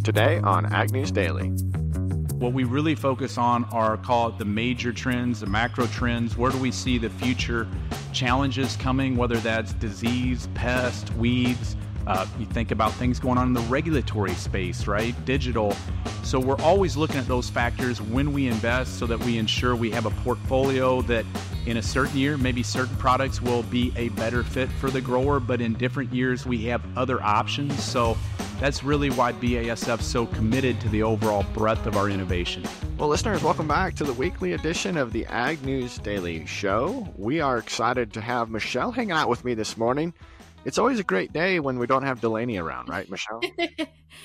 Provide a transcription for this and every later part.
Today on Ag News Daily. What we really focus on are, call it the major trends, the macro trends. Where do we see the future challenges coming, whether that's disease, pest, weeds. You think about things going on in the regulatory space, right? Digital. So we're always looking at those factors when we invest so that we ensure we have a portfolio that in a certain year, maybe certain products will be a better fit for the grower, but in different years we have other options. So that's really why BASF is so committed to the overall breadth of our innovation. Well, listeners, welcome back to the weekly edition of the Ag News Daily Show. We are excited to have Michelle hanging out with me this morning. It's always a great day when we don't have Delaney around, right, Michelle?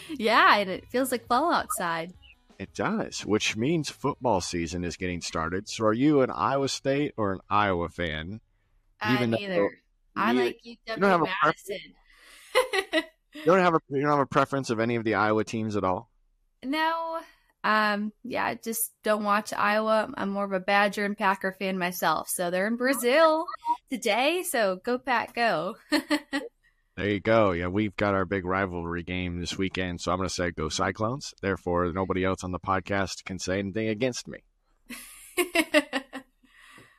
Yeah, and it feels like fall outside. It does, which means football season is getting started. So are you an Iowa State or an Iowa fan? Neither. I like UW Madison. You don't have a preference of any of the Iowa teams at all? No. I just don't watch Iowa. I'm more of a Badger and Packer fan myself. So they're in Brazil today. So go Pack, go. There you go. Yeah, we've got our big rivalry game this weekend. So I'm going to say go Cyclones. Therefore, nobody else on the podcast can say anything against me.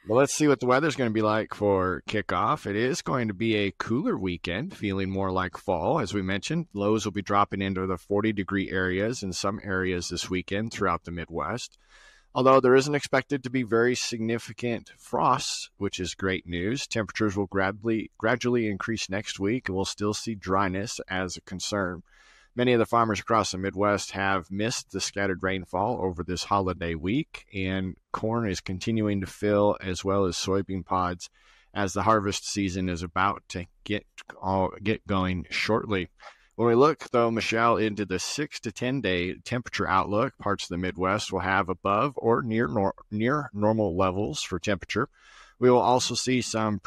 Well, let's see what the weather's going to be like for kickoff. It is going to be a cooler weekend, feeling more like fall. As we mentioned, lows will be dropping into the 40-degree areas in some areas this weekend throughout the Midwest. Although there isn't expected to be very significant frosts, which is great news. Temperatures will gradually increase next week, and we'll still see dryness as a concern. Many of the farmers across the Midwest have missed the scattered rainfall over this holiday week, and corn is continuing to fill as well as soybean pods as the harvest season is about to get going shortly. When we look, though, Michelle, into the 6 to 10-day temperature outlook, parts of the Midwest will have above or near normal levels for temperature. We will also see some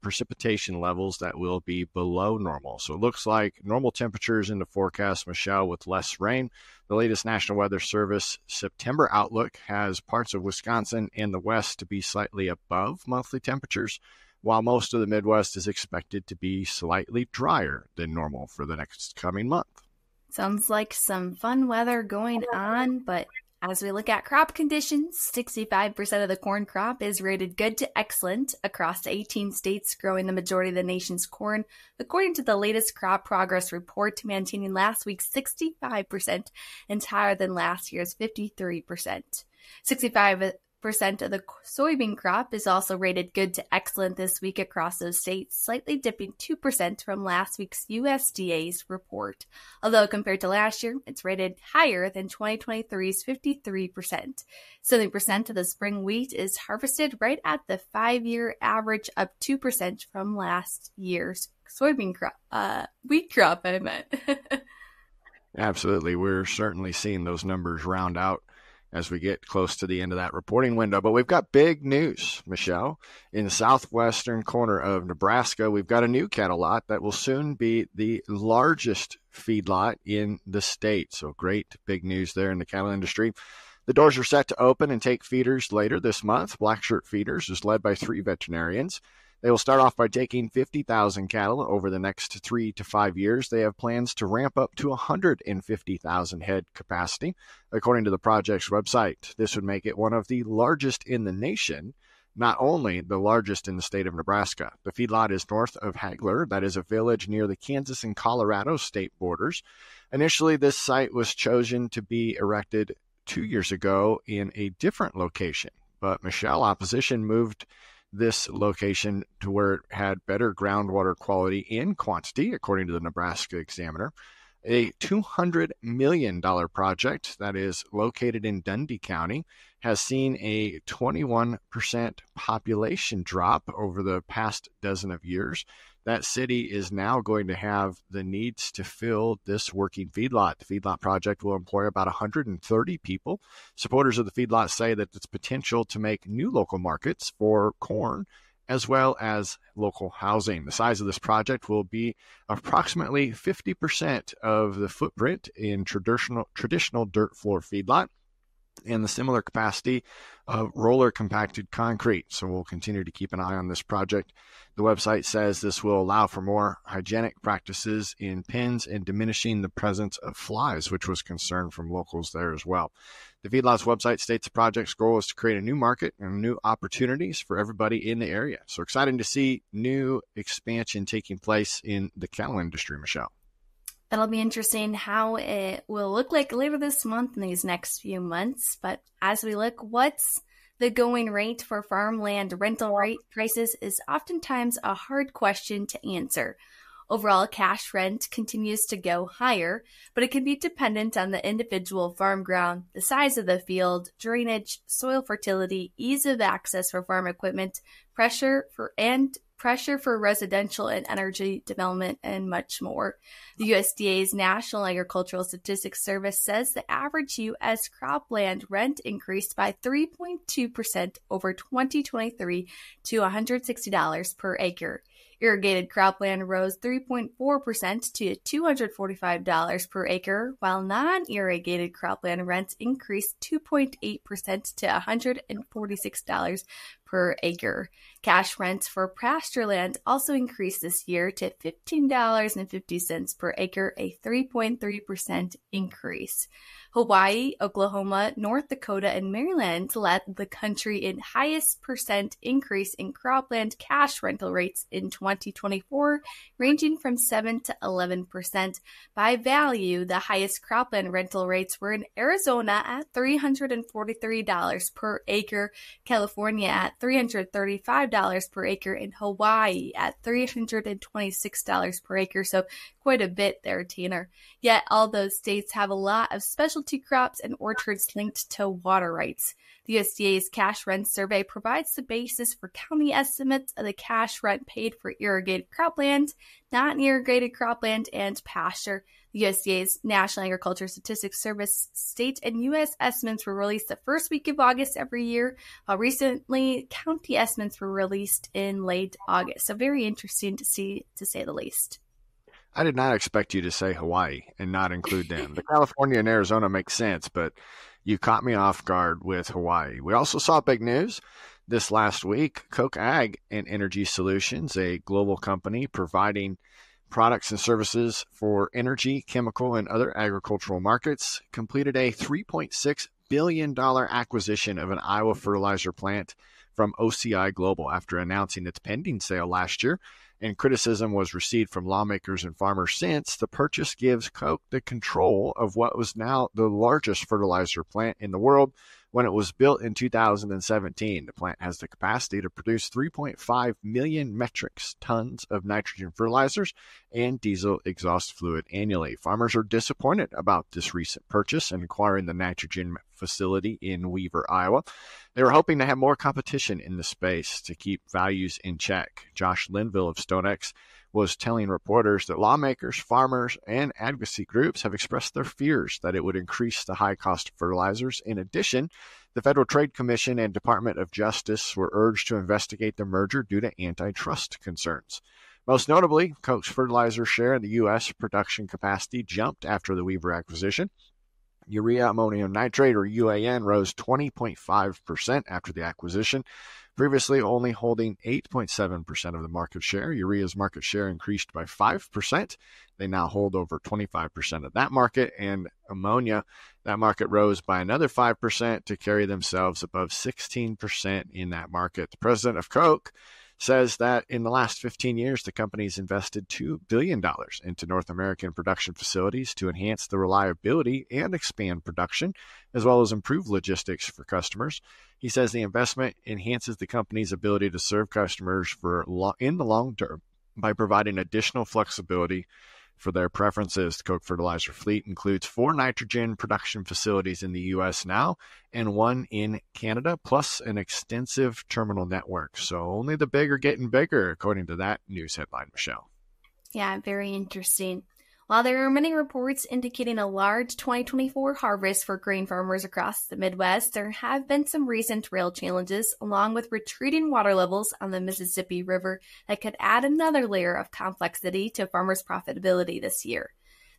precipitation levels that will be below normal. So it looks like normal temperatures in the forecast, Michelle, with less rain. The latest National Weather Service September outlook has parts of Wisconsin and the West to be slightly above monthly temperatures, while most of the Midwest is expected to be slightly drier than normal for the next coming month. Sounds like some fun weather going on, but as we look at crop conditions, 65% of the corn crop is rated good to excellent across 18 states growing the majority of the nation's corn, according to the latest crop progress report, maintaining last week's 65% and higher than last year's 53%. 65% of the soybean crop is also rated good to excellent this week across those states, slightly dipping 2% from last week's USDA's report. Although compared to last year, it's rated higher than 2023's 53%. 70% of the spring wheat is harvested right at the 5-year average, up 2% from last year's soybean crop, wheat crop, I meant. Absolutely. We're certainly seeing those numbers round out as we get close to the end of that reporting window. But we've got big news, Michelle. In the southwestern corner of Nebraska, we've got a new cattle lot that will soon be the largest feedlot in the state. So great big news there in the cattle industry. The doors are set to open and take feeders later this month. Black Shirt Feeders is led by 3 veterinarians. They will start off by taking 50,000 cattle over the next 3 to 5 years. They have plans to ramp up to 150,000 head capacity, according to the project's website. This would make it one of the largest in the nation, not only the largest in the state of Nebraska. The feedlot is north of Hagler. That is a village near the Kansas and Colorado state borders. Initially, this site was chosen to be erected 2 years ago in a different location, but Michelle, opposition moved this location to where it had better groundwater quality and quantity, according to the Nebraska Examiner. A $200 million project that is located in Dundee County has seen a 21% population drop over the past dozen of years. That city is now going to have the needs to fill this working feedlot. The feedlot project will employ about 130 people. Supporters of the feedlot say that its potential to make new local markets for corn as well as local housing. The size of this project will be approximately 50% of the footprint in traditional dirt floor feedlot. and the similar capacity of roller compacted concrete. So we'll continue to keep an eye on this project. The website says this will allow for more hygienic practices in pens and diminishing the presence of flies, which was concern from locals there as well. The feedlots website states the project's goal is to create a new market and new opportunities for everybody in the area. So exciting to see new expansion taking place in the cattle industry, Michelle. It'll be interesting how it will look like later this month and these next few months. But as we look, what's the going rate for farmland rental rate prices is oftentimes a hard question to answer. Overall, cash rent continues to go higher, but it can be dependent on the individual farm ground, the size of the field, drainage, soil fertility, ease of access for farm equipment, pressure for residential and energy development, and much more. The USDA's National Agricultural Statistics Service says the average U.S. cropland rent increased by 3.2% over 2023 to $160 per acre. Irrigated cropland rose 3.4% to $245 per acre, while non-irrigated cropland rents increased 2.8% to $146 per acre. Cash rents for pasture land also increased this year to $15.50 per acre, a 3.3% increase. Hawaii, Oklahoma, North Dakota, and Maryland led the country in highest percent increase in cropland cash rental rates in 2024, ranging from 7 to 11%. By value, the highest cropland rental rates were in Arizona at $343 per acre, California at $335 per acre, and Hawaii at $326 per acre. So quite a bit there, Tanner. Yet all those states have a lot of specialty crops and orchards linked to water rights. The USDA's cash rent survey provides the basis for county estimates of the cash rent paid for irrigated cropland, non-irrigated cropland, and pasture. The USDA's National Agricultural Statistics Service state and U.S. estimates were released the first week of August every year, while recently county estimates were released in late August. So very interesting to see, to say the least. I did not expect you to say Hawaii and not include them. The California and Arizona makes sense, but you caught me off guard with Hawaii. We also saw big news this last week. Koch Ag Energy Solutions, a global company providing products and services for energy, chemical, and other agricultural markets, completed a $3.6 billion acquisition of an Iowa fertilizer plant from OCI Global after announcing its pending sale last year. And criticism was received from lawmakers and farmers since the purchase gives Koch the control of what was now the largest fertilizer plant in the world. When it was built in 2017, the plant has the capacity to produce 3.5 million metric tons of nitrogen fertilizers and diesel exhaust fluid annually. Farmers are disappointed about this recent purchase and acquiring the nitrogen facility in Weaver, Iowa. They were hoping to have more competition in the space to keep values in check. Josh Linville of StoneX was telling reporters that lawmakers, farmers, and advocacy groups have expressed their fears that it would increase the high cost of fertilizers. In addition, the Federal Trade Commission and Department of Justice were urged to investigate the merger due to antitrust concerns. Most notably, Koch's fertilizer share in the U.S. production capacity jumped after the Weaver acquisition. Urea ammonium nitrate, or UAN, rose 20.5% after the acquisition, previously only holding 8.7% of the market share. Urea's market share increased by 5%. They now hold over 25% of that market, and ammonia, that market rose by another 5% to carry themselves above 16% in that market. The president of Koch says that in the last 15 years, the company's invested $2 billion into North American production facilities to enhance the reliability and expand production, as well as improve logistics for customers. He says the investment enhances the company's ability to serve customers in the long term by providing additional flexibility for their preferences. The Koch fertilizer fleet includes 4 nitrogen production facilities in the U.S. now and 1 in Canada, plus an extensive terminal network. So only the big are getting bigger, according to that news headline, Michelle. Yeah, very interesting. While there are many reports indicating a large 2024 harvest for grain farmers across the Midwest, there have been some recent rail challenges, along with retreating water levels on the Mississippi River, that could add another layer of complexity to farmers' profitability this year.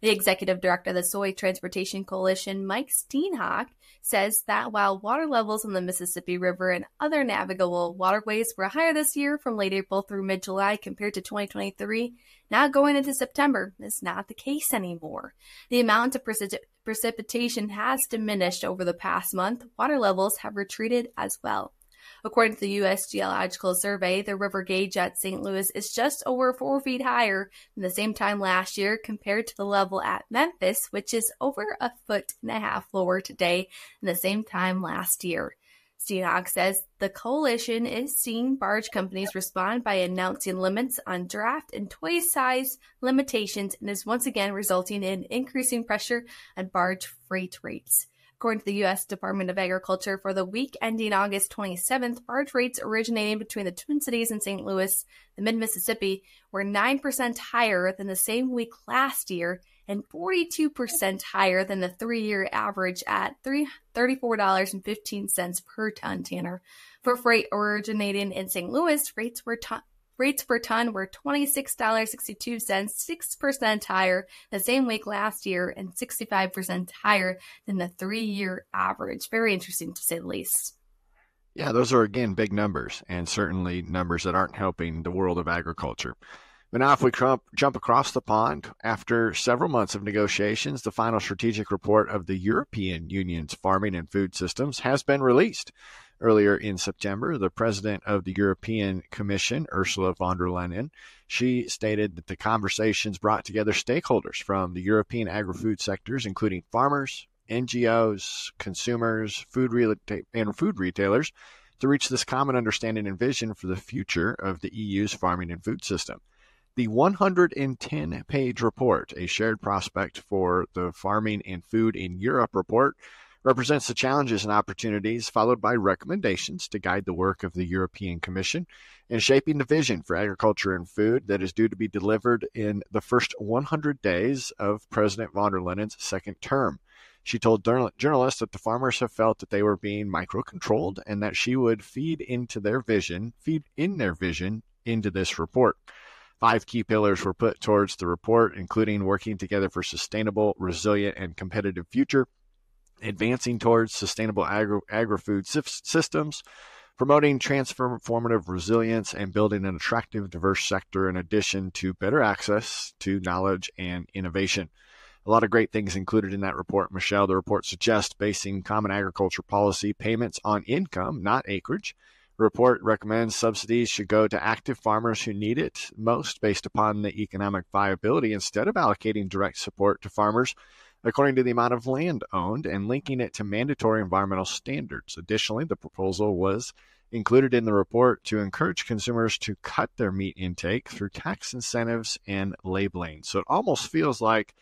The executive director of the Soy Transportation Coalition, Mike Steenhoek, says that while water levels on the Mississippi River and other navigable waterways were higher this year from late April through mid-July compared to 2023, now going into September is not the case anymore. The amount of precipitation has diminished over the past month. Water levels have retreated as well. According to the U.S. Geological Survey, the river gauge at St. Louis is just over 4 feet higher than the same time last year compared to the level at Memphis, which is over 1.5 feet lower today than the same time last year. Steenhoek says the coalition is seeing barge companies respond by announcing limits on draft and toy size limitations and is once again resulting in increasing pressure on barge freight rates. According to the U.S. Department of Agriculture, for the week ending August 27th, barge rates originating between the Twin Cities and St. Louis, the mid-Mississippi, were 9% higher than the same week last year and 42% higher than the 3-year average at $34.15 per ton, Tanner. For freight originating in St. Louis, rates per ton were $26.62, 6% higher the same week last year and 65% higher than the 3-year average. Very interesting, to say the least. Yeah, those are, again, big numbers, and certainly numbers that aren't helping the world of agriculture. But now if we jump across the pond, after several months of negotiations, the final strategic report of the European Union's farming and food systems has been released. Earlier in September, the president of the European Commission, Ursula von der Leyen, she stated that the conversations brought together stakeholders from the European agri-food sectors, including farmers, NGOs, consumers, food retailers, to reach this common understanding and vision for the future of the EU's farming and food system. The 110-page report, A Shared Prospect for the Farming and Food in Europe report, represents the challenges and opportunities, followed by recommendations to guide the work of the European Commission in shaping the vision for agriculture and food that is due to be delivered in the first 100 days of President von der Leyen's second term. She told journalists that the farmers have felt that they were being micro-controlled and that she would feed in their vision into this report. 5 key pillars were put towards the report, including working together for sustainable, resilient, and competitive future, advancing towards sustainable agri-food systems, promoting transformative resilience, and building an attractive, diverse sector in addition to better access to knowledge and innovation. A lot of great things included in that report, Michelle. The report suggests basing common agriculture policy payments on income, not acreage. The report recommends subsidies should go to active farmers who need it most based upon the economic viability instead of allocating direct support to farmers according to the amount of land owned and linking it to mandatory environmental standards. Additionally, the proposal was included in the report to encourage consumers to cut their meat intake through tax incentives and labeling. So it almost feels like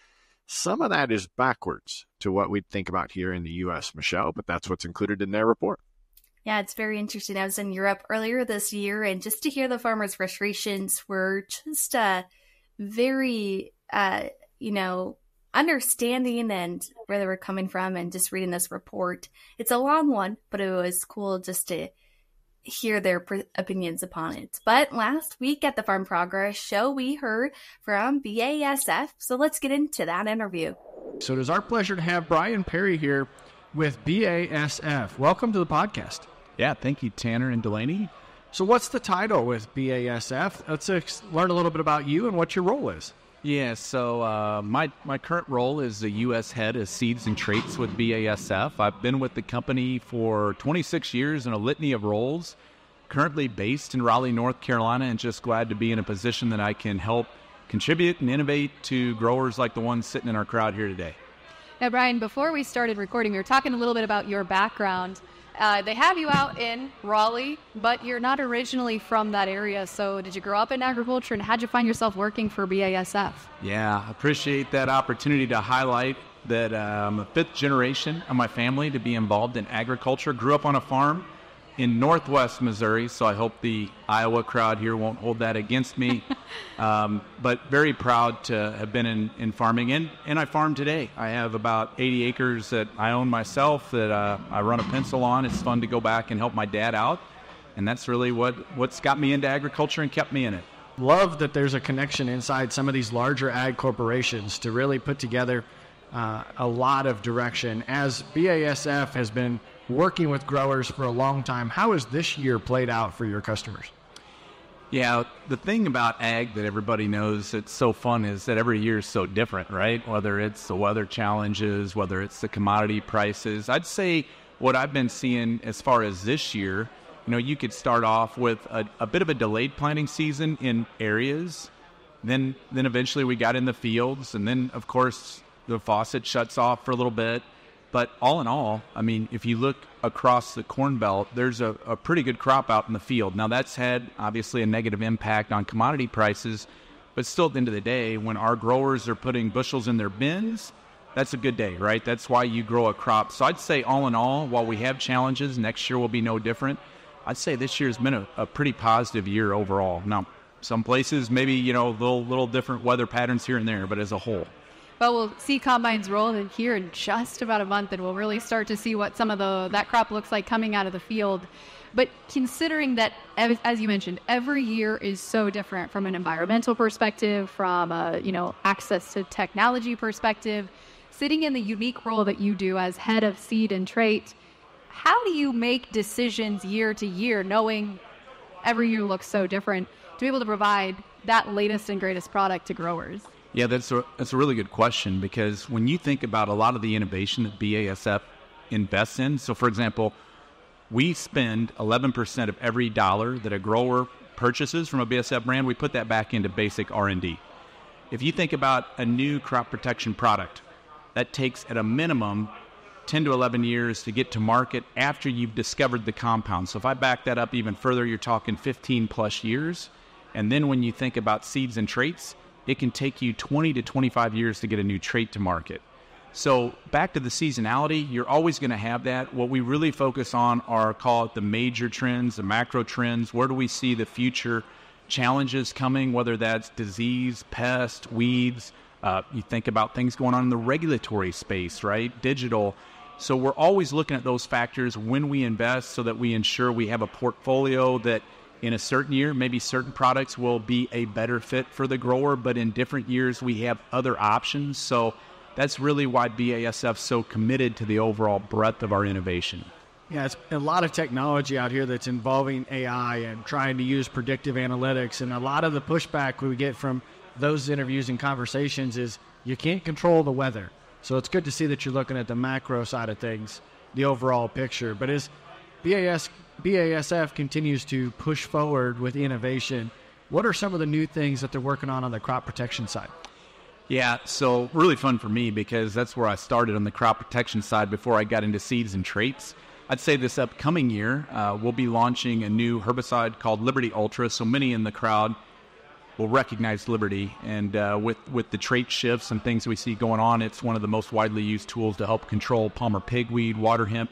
some of that is backwards to what we'd think about here in the U.S., Michelle, but that's what's included in their report. Yeah, it's very interesting. I was in Europe earlier this year, and just to hear the farmers' frustrations were just very, understanding and where they were coming from, and just reading this report. It's a long one, but it was cool just to hear their opinions upon it. But last week at the Farm Progress Show, we heard from BASF, so let's get into that interview. So it is our pleasure to have Brian Perry here with BASF. Welcome to the podcast. Yeah, thank you, Tanner and Delaney. So what's the title with BASF? Let's learn a little bit about you and what your role is. Yeah, so my current role is the U.S. head of seeds and traits with BASF. I've been with the company for 26 years in a litany of roles, currently based in Raleigh, North Carolina, and just glad to be in a position that I can help contribute and innovate to growers like the ones sitting in our crowd here today. Now, Brian, before we started recording, we were talking a little bit about your background. They have you out in Raleigh, but you're not originally from that area. So did you grow up in agriculture, and how'd you find yourself working for BASF? Yeah, I appreciate that opportunity to highlight that I'm a 5th generation of my family to be involved in agriculture. Grew up on a farm in northwest Missouri, so I hope the Iowa crowd here won't hold that against me. But very proud to have been in farming, and I farm today. I have about 80 acres that I own myself that I run a pencil on. It's fun to go back and help my dad out, and that's really what's got me into agriculture and kept me in it. love that there's a connection inside some of these larger ag corporations to really put together a lot of direction. As BASF has been working with growers for a long time, how has this year played out for your customers? Yeah, the thing about ag that everybody knows that's so fun is that every year is so different, right? Whether it's the weather challenges, whether it's the commodity prices. I'd say what I've been seeing as far as this year, you could start off with a bit of a delayed planting season in areas. Then eventually we got in the fields, and then, of course, the faucet shuts off for a little bit. But all in all, if you look across the Corn Belt, there's a pretty good crop out in the field. Now, that's had, obviously, a negative impact on commodity prices. But still, at the end of the day, when our growers are putting bushels in their bins, that's a good day, right? That's why you grow a crop. So I'd say all in all, while we have challenges, next year will be no different. I'd say this year's been a pretty positive year overall. Now, some places maybe, little different weather patterns here and there, but as a whole. But we'll see combines roll in here in just about a month, and we'll really start to see what some of that crop looks like coming out of the field. But considering that, as you mentioned, every year is so different from an environmental perspective, from access to technology perspective, sitting in the unique role that you do as head of seed and trait, how do you make decisions year to year, knowing every year looks so different, to be able to provide that latest and greatest product to growers? Yeah, that's a really good question, because when you think about a lot of the innovation that BASF invests in, so for example, we spend 11% of every dollar that a grower purchases from a BASF brand, we put that back into basic R&D. If you think about a new crop protection product, that takes at a minimum 10 to 11 years to get to market after you've discovered the compound. So if I back that up even further, you're talking 15 plus years. And then when you think about seeds and traits, it can take you 20 to 25 years to get a new trait to market. So back to the seasonality, you're always going to have that. What we really focus on are, call it the major trends, the macro trends. Where do we see the future challenges coming, whether that's disease, pest, weeds. You think about things going on in the regulatory space, right? Digital. So we're always looking at those factors when we invest so that we ensure we have a portfolio that in a certain year, maybe certain products will be a better fit for the grower, but in different years, we have other options. So that's really why BASF's so committed to the overall breadth of our innovation. Yeah, it's a lot of technology out here that's involving AI and trying to use predictive analytics. And a lot of the pushback we get from those interviews and conversations is you can't control the weather. So it's good to see that you're looking at the macro side of things, the overall picture. But as BASF continues to push forward with innovation, what are some of the new things that they're working on the crop protection side? Yeah, so really fun for me because that's where I started on the crop protection side before I got into seeds and traits. I'd say this upcoming year, we'll be launching a new herbicide called Liberty Ultra. So many in the crowd will recognize Liberty. And with the trait shifts and things we see going on, it's one of the most widely used tools to help control palmer pigweed, water hemp.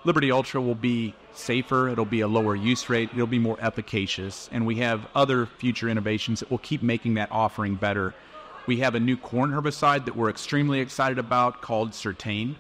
Liberty Ultra will be safer, it'll be a lower use rate, it'll be more efficacious. And we have other future innovations that will keep making that offering better. We have a new corn herbicide that we're extremely excited about called Certain,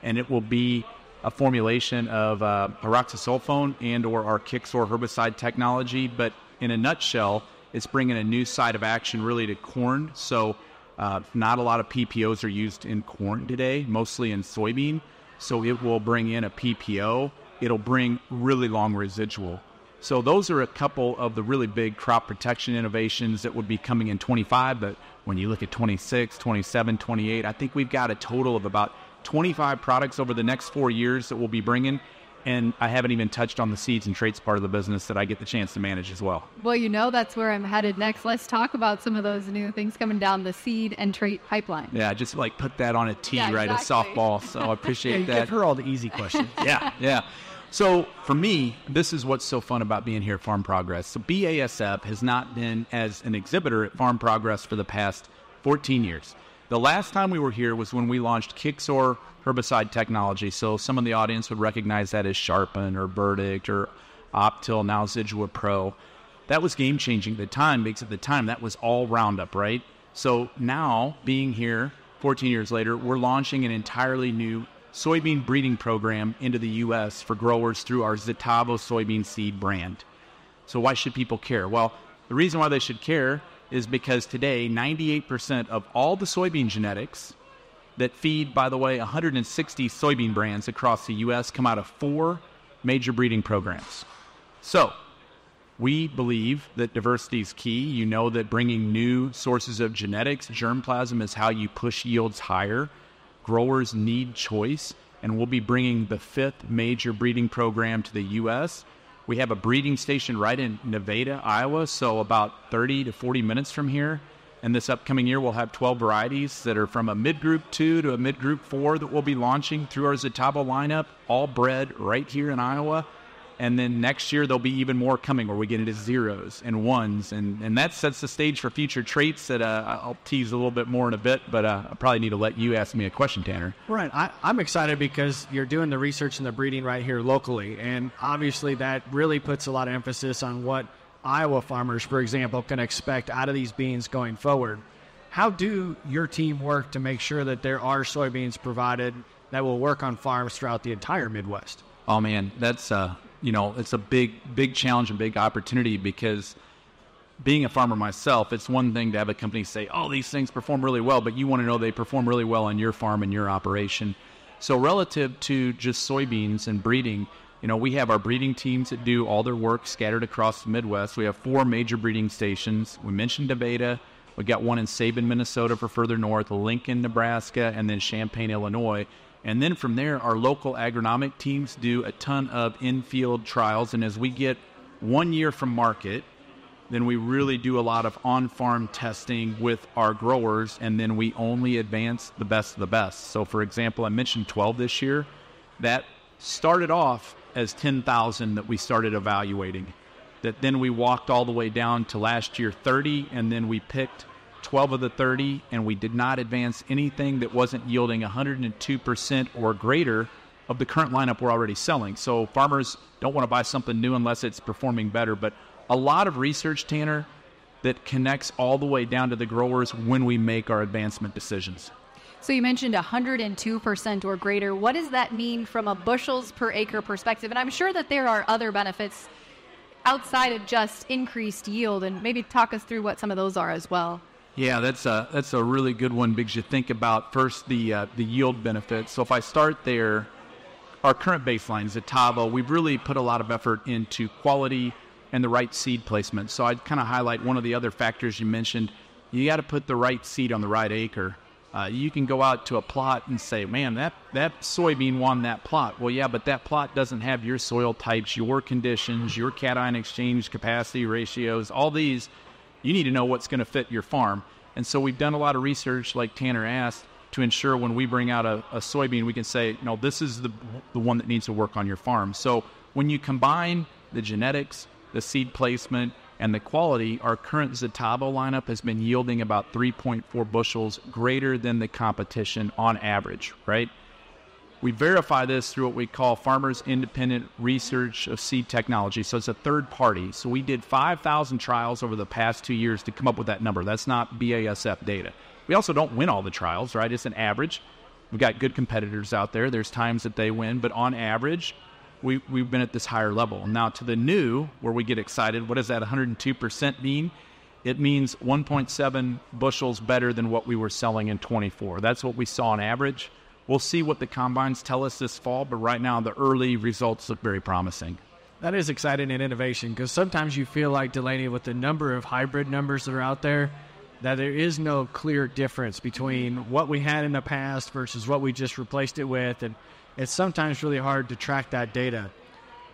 and it will be a formulation of pyroxasulfone and or our Kixor herbicide technology. But in a nutshell, it's bringing a new side of action really to corn. So not a lot of PPOs are used in corn today, mostly in soybean. So it will bring in a PPO. It'll bring really long residual. So those are a couple of the really big crop protection innovations that would be coming in 25. But when you look at 26, 27, 28, I think we've got a total of about 25 products over the next 4 years that we'll be bringing. And I haven't even touched on the seeds and traits part of the business that I get the chance to manage as well. Well, that's where I'm headed next. Let's talk about some of those new things coming down the seed and trait pipeline. Yeah, just like put that on a tee, yeah, right? Exactly. A softball. So I appreciate that. Give her all the easy questions. Yeah. So for me, this is what's so fun about being here at Farm Progress. So BASF has not been as an exhibitor at Farm Progress for the past 14 years. The last time we were here was when we launched Kixor herbicide technology. So some of the audience would recognize that as Sharpen or Verdict or Optil, now Zidua Pro. That was game-changing at the time because at the time that was all Roundup, right? So now, being here 14 years later, we're launching an entirely new soybean breeding program into the U.S. for growers through our Zitavo soybean seed brand. So why should people care? Well, The reason why they should care is because today, 98% of all the soybean genetics that feed, by the way, 160 soybean brands across the U.S. come out of 4 major breeding programs. So we believe that diversity is key. You know that bringing new sources of genetics, germplasm, is how you push yields higher. Growers need choice, and we'll be bringing the 5th major breeding program to the U.S. We have a breeding station right in Nevada, Iowa, so about 30 to 40 minutes from here. And this upcoming year, we'll have 12 varieties that are from a mid-group 2 to a mid-group 4 that we'll be launching through our Zetavo lineup, all bred right here in Iowa. And then next year, there'll be even more coming where we get into 0s and 1s. And that sets the stage for future traits that I'll tease a little bit more in a bit, but I probably need to let you ask me a question, Tanner. Right. I'm excited because you're doing the research and the breeding right here locally. And obviously that really puts a lot of emphasis on what Iowa farmers, for example, can expect out of these beans going forward. How do your team work to make sure that there are soybeans provided that will work on farms throughout the entire Midwest? Oh, man, that's it's a big challenge and big opportunity, because being a farmer myself, it's one thing to have a company say, oh, these things perform really well, but you want to know they perform really well on your farm and your operation. So relative to just soybeans and breeding, we have our breeding teams that do all their work scattered across the Midwest. We have 4 major breeding stations. We mentioned Nevada. We got one in Sabin, Minnesota for further north, Lincoln, Nebraska, and then Champaign, Illinois. And then from there, our local agronomic teams do a ton of in-field trials. And as we get 1 year from market, then we really do a lot of on-farm testing with our growers, and then we only advance the best of the best. So, for example, I mentioned 12 this year. That started off as 10,000 that we started evaluating. That then we walked all the way down to last year 30, and then we picked 12 of the 30, and we did not advance anything that wasn't yielding 102% or greater of the current lineup we're already selling. So farmers don't want to buy something new unless it's performing better. But a lot of research, Tanner, that connects all the way down to the growers when we make our advancement decisions. So you mentioned 102% or greater. What does that mean from a bushels per acre perspective? And I'm sure that there are other benefits outside of just increased yield, and maybe talk us through what some of those are as well. Yeah, that's a really good one, because you think about first the yield benefits. So if I start there, our current baseline is Zetavo. We've really put a lot of effort into quality and the right seed placement. So I'd kind of highlight one of the other factors you mentioned. You got to put the right seed on the right acre. You can go out to a plot and say, man, that soybean won that plot. Well, yeah, but that plot doesn't have your soil types, your conditions, your cation exchange capacity ratios, all these. You need to know what's going to fit your farm. And so we've done a lot of research, like Tanner asked, to ensure when we bring out a soybean, we can say, no, this is the one that needs to work on your farm. So when you combine the genetics, the seed placement, and the quality, our current Zetavo lineup has been yielding about 3.4 bushels greater than the competition on average, right? We verify this through what we call Farmers Independent Research of Seed Technology. So it's a third party. So we did 5,000 trials over the past 2 years to come up with that number. That's not BASF data. We also don't win all the trials, right? It's an average. We've got good competitors out there. There's times that they win, but on average, we've been at this higher level. Now to the new, where we get excited, what does that 102% mean? It means 1.7 bushels better than what we were selling in 24. That's what we saw on average. We'll see what the combines tell us this fall, but right now the early results look very promising. That is exciting and innovation, because sometimes you feel like, Delaney, with the number of hybrid numbers that are out there, that there is no clear difference between what we had in the past versus what we just replaced it with, and it's sometimes really hard to track that data.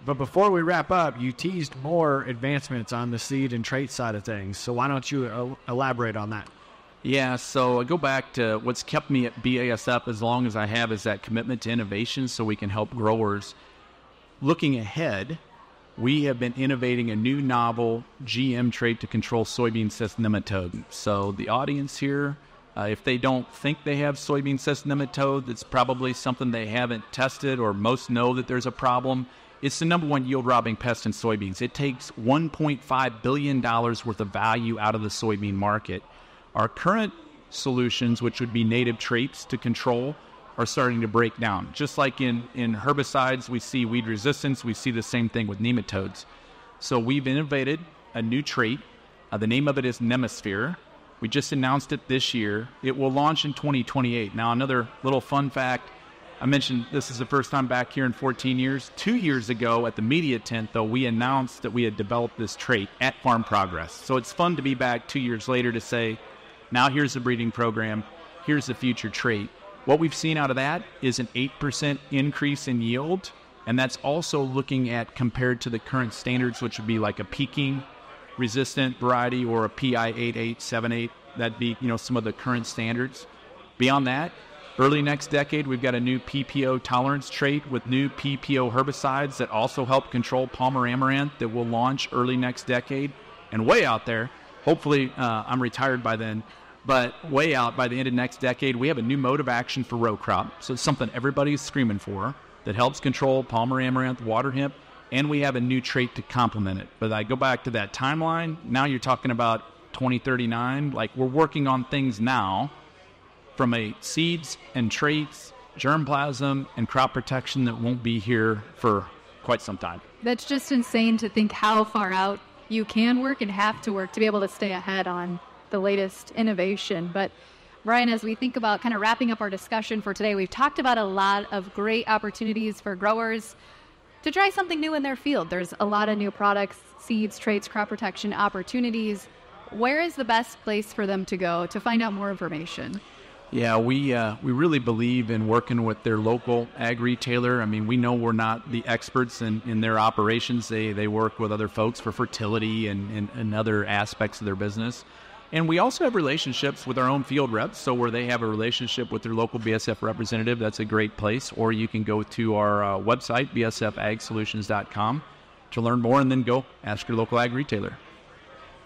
But before we wrap up, you teased more advancements on the seed and trait side of things, so why don't you elaborate on that? Yeah, so I go back to what's kept me at BASF as long as I have is that commitment to innovation so we can help growers. Looking ahead, we have been innovating a new novel GM trait to control soybean cyst nematode. So the audience here, if they don't think they have soybean cyst nematode, it's probably something they haven't tested, or most know that there's a problem. It's the number one yield-robbing pest in soybeans. It takes $1.5 billion worth of value out of the soybean market. Our current solutions, which would be native traits to control, are starting to break down. Just like in herbicides, we see weed resistance, we see the same thing with nematodes. So we've innovated a new trait The name of it is Nemisphere. We just announced it this year. It will launch in 2028. Now, another little fun fact. I mentioned this is the first time back here in 14 years. 2 years ago at the media tent, though, we announced that we had developed this trait at Farm Progress. So it's fun to be back 2 years later to say, now here's the breeding program, here's the future trait. What we've seen out of that is an 8% increase in yield, and that's also looking at compared to the current standards, which would be like a Peking resistant variety or a PI 8878. That'd be, some of the current standards. Beyond that, early next decade, we've got a new PPO tolerance trait with new PPO herbicides that also help control Palmer amaranth that will launch early next decade. And way out there, hopefully I'm retired by then, but way out by the end of next decade, we have a new mode of action for row crop. So it's something everybody's screaming for that helps control Palmer amaranth, water hemp, and we have a new trait to complement it. But I go back to that timeline. Now you're talking about 2039. Like, we're working on things now from a seeds and traits, germplasm, and crop protection that won't be here for quite some time. That's just insane to think how far out you can work and have to work to be able to stay ahead on the latest innovation. But Brian, as we think about kind of wrapping up our discussion for today, we've talked about a lot of great opportunities for growers to try something new in their field. There's a lot of new products, seeds, traits, crop protection opportunities. Where is the best place for them to go to find out more information? Yeah, we really believe in working with their local ag retailer. I mean, we know we're not the experts in their operations. They work with other folks for fertility and other aspects of their business. And we also have relationships with our own field reps. So where they have a relationship with their local BASF representative, that's a great place. Or you can go to our website, bsfagsolutions.com, to learn more, and then go ask your local ag retailer.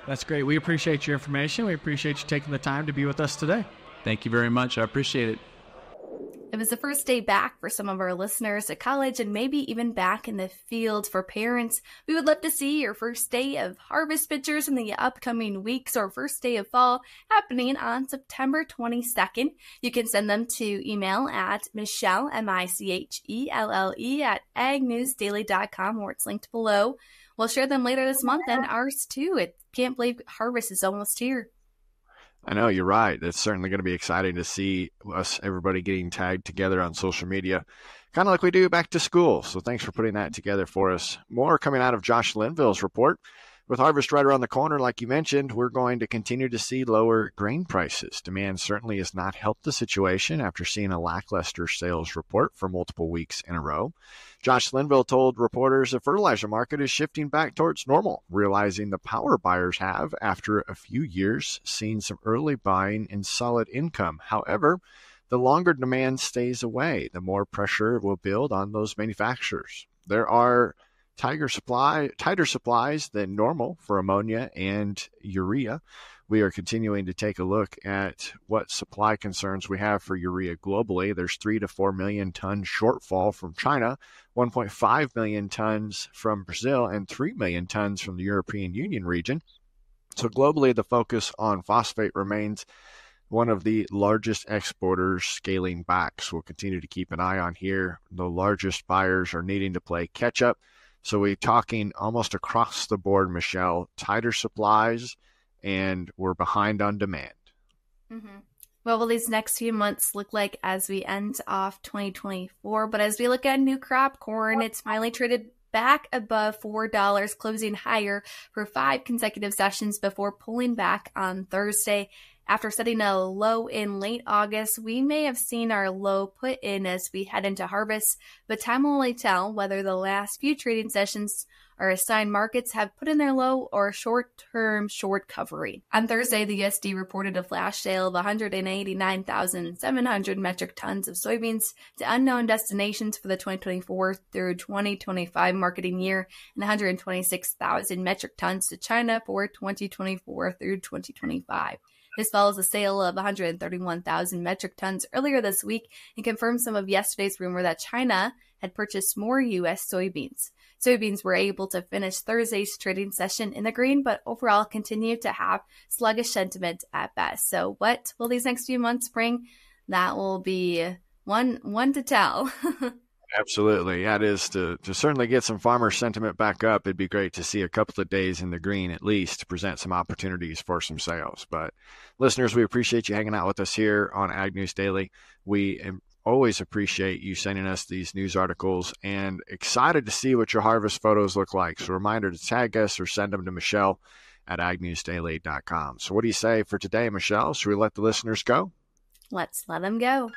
That's great. We appreciate your information. We appreciate you taking the time to be with us today. Thank you very much. I appreciate it. It was the first day back for some of our listeners at college and maybe even back in the field for parents. We would love to see your first day of harvest pictures in the upcoming weeks or first day of fall happening on September 22nd. You can send them to email at Michelle, Michelle, at agnewsdaily.com, or it's linked below. We'll share them later this month, and ours too. I can't believe harvest is almost here. I know, you're right. It's certainly going to be exciting to see everybody getting tagged together on social media, kind of like we do back to school. So thanks for putting that together for us. More coming out of Josh Linville's report. With harvest right around the corner, like you mentioned, we're going to continue to see lower grain prices. Demand certainly has not helped the situation after seeing a lackluster sales report for multiple weeks in a row. Josh Linville told reporters the fertilizer market is shifting back towards normal, realizing the power buyers have, after a few years, seen some early buying and solid income. However, the longer demand stays away, the more pressure will build on those manufacturers. There are tighter supplies than normal for ammonia and urea. We are continuing to take a look at what supply concerns we have for urea globally. There's 3 to 4 million ton shortfall from China, 1.5 million tons from Brazil, and 3 million tons from the European Union region. So globally, the focus on phosphate remains one of the largest exporters scaling back. So we'll continue to keep an eye on here. The largest buyers are needing to play catch up. So we're talking almost across the board, Michelle, tighter supplies, and we're behind on demand. Mm-hmm. What will these next few months look like as we end off 2024? But as we look at new crop corn, it's finally traded back above $4, closing higher for 5 consecutive sessions before pulling back on Thursday. After setting a low in late August, we may have seen our low put in as we head into harvest, but time will only tell whether the last few trading sessions are a sign markets have put in their low or short-term short covering. On Thursday, the USD reported a flash sale of 189,700 metric tons of soybeans to unknown destinations for the 2024 through 2025 marketing year and 126,000 metric tons to China for 2024 through 2025. This follows a sale of 131,000 metric tons earlier this week and confirms some of yesterday's rumor that China had purchased more U.S. soybeans. Soybeans were able to finish Thursday's trading session in the green, but overall continue to have sluggish sentiment at best. So what will these next few months bring? That will be one to tell. Absolutely. That is to certainly get some farmer sentiment back up. It'd be great to see a couple of days in the green at least to present some opportunities for some sales. But listeners, we appreciate you hanging out with us here on Ag News Daily. We always appreciate you sending us these news articles and excited to see what your harvest photos look like. So reminder to tag us or send them to Michelle at agnewsdaily.com. So what do you say for today, Michelle? Should we let the listeners go? Let's let them go.